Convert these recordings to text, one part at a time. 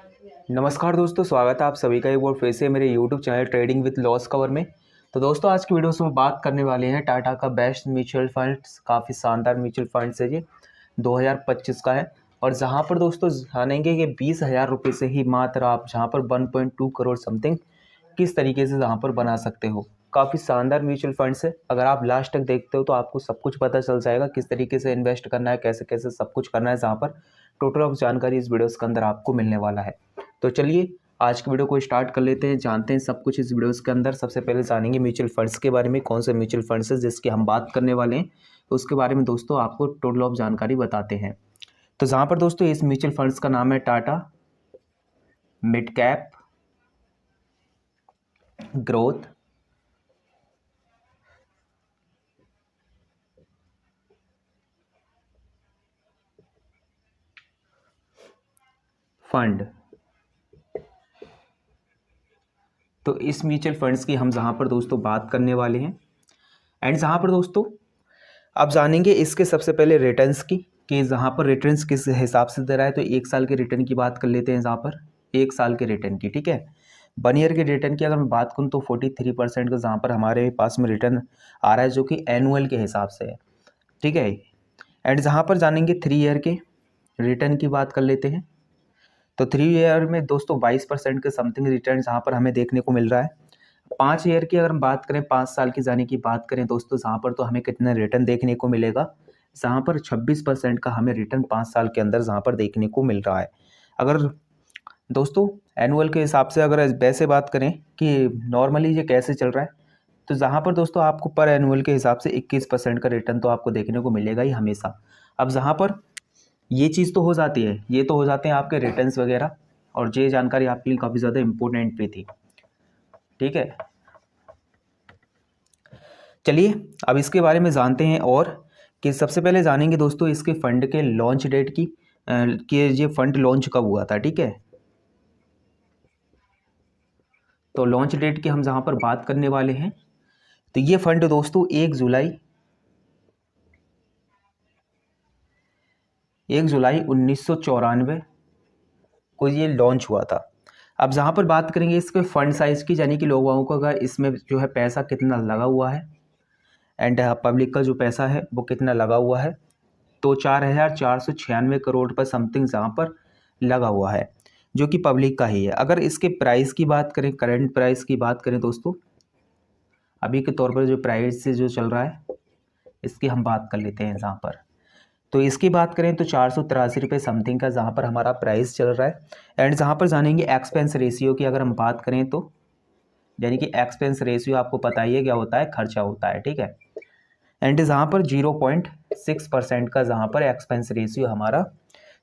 नमस्कार दोस्तों, स्वागत है आप सभी का एक बार फिर से मेरे YouTube channel trading with loss cover में। तो दोस्तों, आज की वीडियो में बात करने वाले हैं टाटा का बेस्ट म्यूचुअल फंड्स। काफ़ी शानदार म्यूचुअल फंड्स है, ये 2025 का है। और जहां पर दोस्तों जानेंगे कि 20,000 रुपये से ही मात्र आप जहां पर 1.2 करोड़ समथिंग किस तरीके से जहां पर बना सकते हो। काफ़ी शानदार म्यूचुअल फंड्स है। अगर आप लास्ट तक देखते हो तो आपको सब कुछ पता चल जाएगा किस तरीके से इन्वेस्ट करना है, कैसे कैसे सब कुछ करना है। जहाँ पर टोटल ऑफ जानकारी इस वीडियोस के अंदर आपको मिलने वाला है। तो चलिए आज की वीडियो को स्टार्ट कर लेते हैं, जानते हैं सब कुछ इस वीडियोस के अंदर। सबसे पहले जानेंगे म्यूचुअल फंड्स के बारे में, कौन से म्यूचुअल फंड्स है जिसकी हम बात करने वाले हैं। तो उसके बारे में दोस्तों आपको टोटल ऑफ जानकारी बताते हैं। तो जहाँ पर दोस्तों इस म्यूचुअल फंड्स का नाम है Tata mid cap growth fund. तो इस म्यूचुअल फंड्स की हम जहाँ पर दोस्तों बात करने वाले हैं। एंड जहाँ पर दोस्तों आप जानेंगे इसके सबसे पहले रिटर्न्स की, कि जहाँ पर रिटर्न्स किस हिसाब से दे रहा है। तो एक साल के रिटर्न की बात कर लेते हैं। जहाँ पर एक साल के रिटर्न की, ठीक है, 1 ईयर के रिटर्न की अगर मैं बात करूँ तो 43% का जहाँ पर हमारे पास में रिटर्न आ रहा है, जो कि एनुअल के हिसाब से है, ठीक है। एंड जहाँ पर जानेंगे 3 ईयर के रिटर्न की बात कर लेते हैं। तो 3 ईयर में दोस्तों 22% के समथिंग रिटर्न जहाँ पर हमें देखने को मिल रहा है। 5 ईयर की अगर हम बात करें, 5 साल की जाने की बात करें दोस्तों, जहाँ पर तो हमें कितना रिटर्न देखने को मिलेगा, जहाँ पर 26% का हमें रिटर्न 5 साल के अंदर जहाँ पर देखने को मिल रहा है। अगर दोस्तों एनुअल के हिसाब से अगर वैसे बात करें कि नॉर्मली ये कैसे चल रहा है, तो जहाँ पर दोस्तों आपको पर एनुअल के हिसाब से 21% का रिटर्न तो आपको देखने को मिलेगा ही हमेशा। अब जहाँ पर ये चीज़ तो हो जाती है, ये तो हो जाते हैं आपके रिटर्न्स वगैरह, और ये जानकारी आपके लिए काफ़ी ज़्यादा इम्पोर्टेंट भी थी, ठीक है। चलिए अब इसके बारे में जानते हैं। और कि सबसे पहले जानेंगे दोस्तों इसके फंड के लॉन्च डेट की, कि ये फंड लॉन्च कब हुआ था, ठीक है। तो लॉन्च डेट की हम जहाँ पर बात करने वाले हैं, तो ये फंड दोस्तों 1 जुलाई 1994 को ये लॉन्च हुआ था। अब जहाँ पर बात करेंगे इसके फंड साइज़ की, यानी कि लोगों को अगर इसमें जो है पैसा कितना लगा हुआ है, एंड पब्लिक का जो पैसा है वो कितना लगा हुआ है, तो 4,496 करोड़ पर समथिंग जहाँ पर लगा हुआ है, जो कि पब्लिक का ही है। अगर इसके प्राइस की बात करें, करंट प्राइस की बात करें दोस्तों, अभी के तौर पर जो प्राइस जो चल रहा है इसकी हम बात कर लेते हैं जहाँ पर। तो इसकी बात करें तो 483 रुपये समथिंग का जहाँ पर हमारा प्राइस चल रहा है। एंड जहाँ पर जानेंगे एक्सपेंस रेशियो की अगर हम बात करें तो, यानी कि एक्सपेंस रेशियो आपको पता ही है क्या होता है, खर्चा होता है, ठीक है। एंड जहाँ पर 0.6% का जहाँ पर एक्सपेंस रेशियो हमारा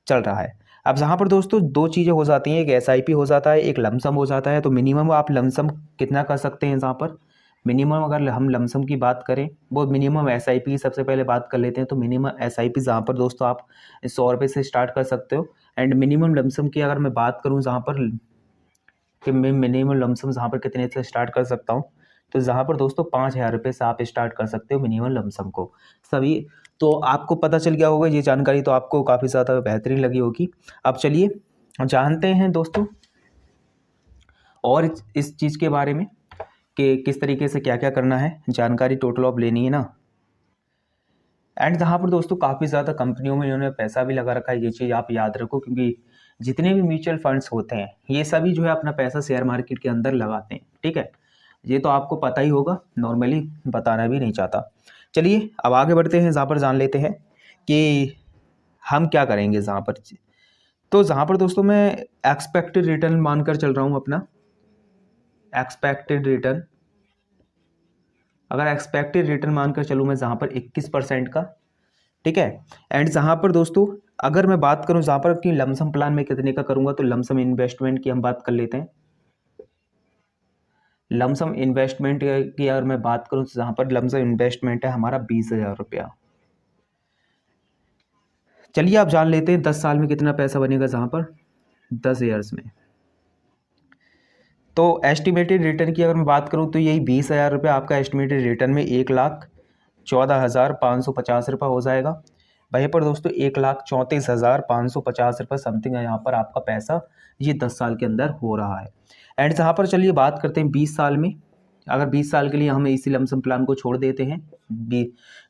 चल रहा है। अब जहाँ पर दोस्तों दो चीज़ें हो जाती हैं, एक एसआईपी हो जाता है, एक लमसम हो जाता है। तो मिनिमम आप लमसम कितना कर सकते हैं, जहाँ पर मिनिमम अगर हम लमसम की बात करें, वो मिनिमम एसआईपी की सबसे पहले बात कर लेते हैं। तो मिनिमम एसआईपी जहाँ पर दोस्तों आप 100 रुपये से स्टार्ट कर सकते हो। एंड मिनिमम लमसम की अगर मैं बात करूँ जहाँ पर, कि मैं मिनिमम लमसम जहाँ पर कितने से स्टार्ट कर सकता हूँ, तो जहाँ पर दोस्तों 5,000 रुपये से आप स्टार्ट कर सकते हो मिनिमम लमसम को सभी। तो आपको पता चल गया होगा ये जानकारी, तो आपको काफ़ी ज़्यादा बेहतरीन लगी होगी। अब चलिए जानते हैं दोस्तों और इस चीज़ के बारे में कि किस तरीके से क्या क्या करना है, जानकारी टोटल ऑफ लेनी है ना। एंड जहाँ पर दोस्तों काफ़ी ज़्यादा कंपनियों में इन्होंने पैसा भी लगा रखा है, ये चीज़ आप याद रखो, क्योंकि जितने भी म्यूचुअल फंड्स होते हैं ये सभी जो है अपना पैसा शेयर मार्केट के अंदर लगाते हैं, ठीक है। ये तो आपको पता ही होगा, नॉर्मली बताना भी नहीं चाहता। चलिए अब आगे बढ़ते हैं, जहाँ पर जान लेते हैं कि हम क्या करेंगे जहाँ पर। तो जहाँ पर दोस्तों मैं एक्सपेक्टेड रिटर्न मानकर चल रहा हूँ अपना, एक्सपेक्टेड रिटर्न, अगर एक्सपेक्टेड रिटर्न मानकर चलूँ मैं जहाँ पर 21% का, ठीक है। एंड जहाँ पर दोस्तों अगर मैं बात करूँ जहाँ पर कि लमसम प्लान में कितने का करूँगा, तो लमसम इन्वेस्टमेंट की हम बात कर लेते हैं। लमसम इन्वेस्टमेंट की अगर मैं बात करूँ तो जहाँ पर लमसम इन्वेस्टमेंट है हमारा 20,000 रुपया। चलिए आप जान लेते हैं 10 साल में कितना पैसा बनेगा, जहाँ पर 10 ईयर्स में। तो एस्टिमेटेड रिटर्न की अगर मैं बात करूँ तो यही 20,000 रुपये आपका एस्टिमेटेड रिटर्न में 1,14,550 रुपये हो जाएगा, वहीं पर दोस्तों 1,34,550 रुपये समथिंग यहाँ पर आपका पैसा ये 10 साल के अंदर हो रहा है। एंड यहाँ पर चलिए बात करते हैं 20 साल में। अगर 20 साल के लिए हम इसी लमसम प्लान को छोड़ देते हैं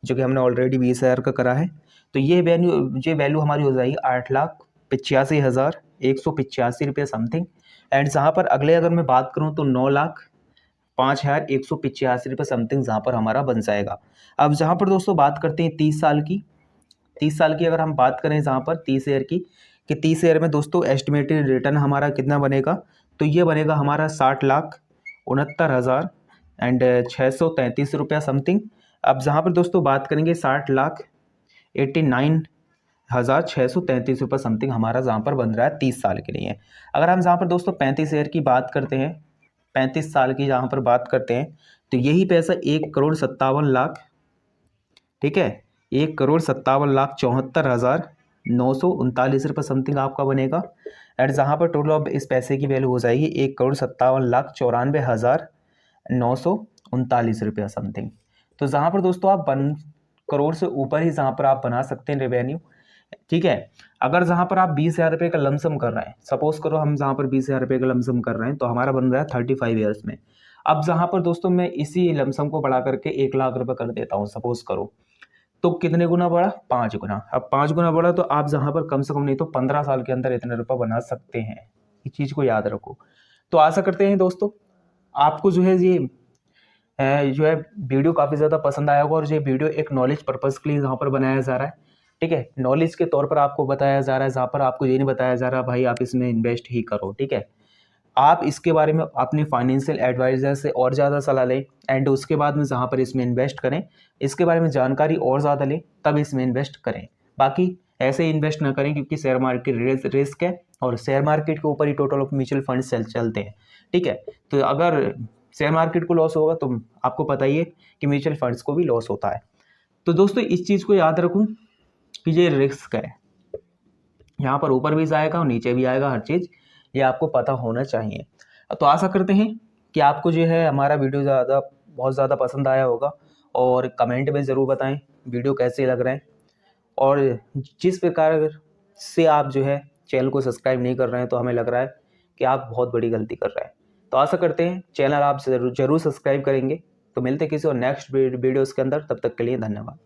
जो कि हमने ऑलरेडी 20,000 का करा है, तो ये वैल्यू हमारी हो जाएगी 8,85,185 रुपये समथिंग। एंड जहाँ पर अगले अगर मैं बात करूँ तो 9,05,185 रुपये समथिंग जहाँ पर हमारा बन जाएगा। अब जहाँ पर दोस्तों बात करते हैं 30 साल की। 30 साल की अगर हम बात करें जहाँ पर 30 ईयर की, कि 30 ईयर में दोस्तों एस्टिमेटेड रिटर्न हमारा कितना बनेगा, तो ये बनेगा हमारा 60,69,633 रुपया समथिंग। अब जहाँ पर दोस्तों बात करेंगे 60,89,633 रुपये समथिंग हमारा जहाँ पर बन रहा है 30 साल के लिए। अगर हम जहाँ पर दोस्तों 35 ईयर की बात करते हैं, 35 साल की जहाँ पर बात करते हैं, तो यही पैसा 1,57,00,000, ठीक है, 1,57,74,939 रुपये समथिंग आपका बनेगा। एंड जहाँ पर टोटल अब इस पैसे की वैल्यू हो जाएगी 1,57,94,939 रुपया समथिंग। तो जहाँ पर दोस्तों आप 1 करोड़ से ऊपर ही जहाँ पर आप बना सकते हैं रेवेन्यू, ठीक है। अगर जहाँ पर आप 20,000 रुपये का लमसम कर रहे हैं, सपोज करो हम जहाँ पर 20,000 रुपये का लमसम कर रहे हैं, तो हमारा बन रहा है 35 ईयर्स में। अब जहाँ पर दोस्तों मैं इसी लमसम को बढ़ा करके 1,00,000 रुपये कर देता हूँ सपोज करो, तो कितने गुना बढ़ा? 5 गुना। अब 5 गुना बढ़ा तो आप जहाँ पर कम से कम नहीं तो 15 साल के अंदर इतने रुपये बना सकते हैं। इस चीज़ को याद रखो। तो आशा करते हैं दोस्तों आपको जो है ये वीडियो काफ़ी ज़्यादा पसंद आया होगा, और ये वीडियो एक नॉलेज पर्पज़ के लिए यहाँ पर बनाया जा रहा है, ठीक है। नॉलेज के तौर पर आपको बताया जा रहा है, जहाँ पर आपको ये नहीं बताया जा रहा भाई आप इसमें इन्वेस्ट ही करो, ठीक है। आप इसके बारे में अपने फाइनेंशियल एडवाइज़र से और ज़्यादा सलाह लें, एंड उसके बाद में जहाँ पर इसमें इन्वेस्ट करें, इसके बारे में जानकारी और ज़्यादा लें, तब इसमें इन्वेस्ट करें। बाकी ऐसे इन्वेस्ट ना करें, क्योंकि शेयर मार्केट रिस्क है, और शेयर मार्केट के ऊपर ही टोटल ऑफ म्यूचुअल फंड चलते हैं, ठीक है। तो अगर शेयर मार्केट को लॉस होगा तो आपको पता ही है कि म्यूचुअल फंड्स को भी लॉस होता है। तो दोस्तों इस चीज़ को याद रखूँ कि ये रिस्क है, यहाँ पर ऊपर भी जाएगा और नीचे भी आएगा, हर चीज़ ये आपको पता होना चाहिए। तो आशा करते हैं कि आपको जो है हमारा वीडियो बहुत ज़्यादा पसंद आया होगा, और कमेंट में ज़रूर बताएं वीडियो कैसे लग रहे हैं, और जिस प्रकार से आप जो है चैनल को सब्सक्राइब नहीं कर रहे हैं, तो हमें लग रहा है कि आप बहुत बड़ी गलती कर रहे हैं। तो आशा करते हैं चैनल आप जरूर सब्सक्राइब करेंगे। तो मिलते हैं किसी और नेक्स्ट वीडियोज़ के अंदर, तब तक के लिए धन्यवाद।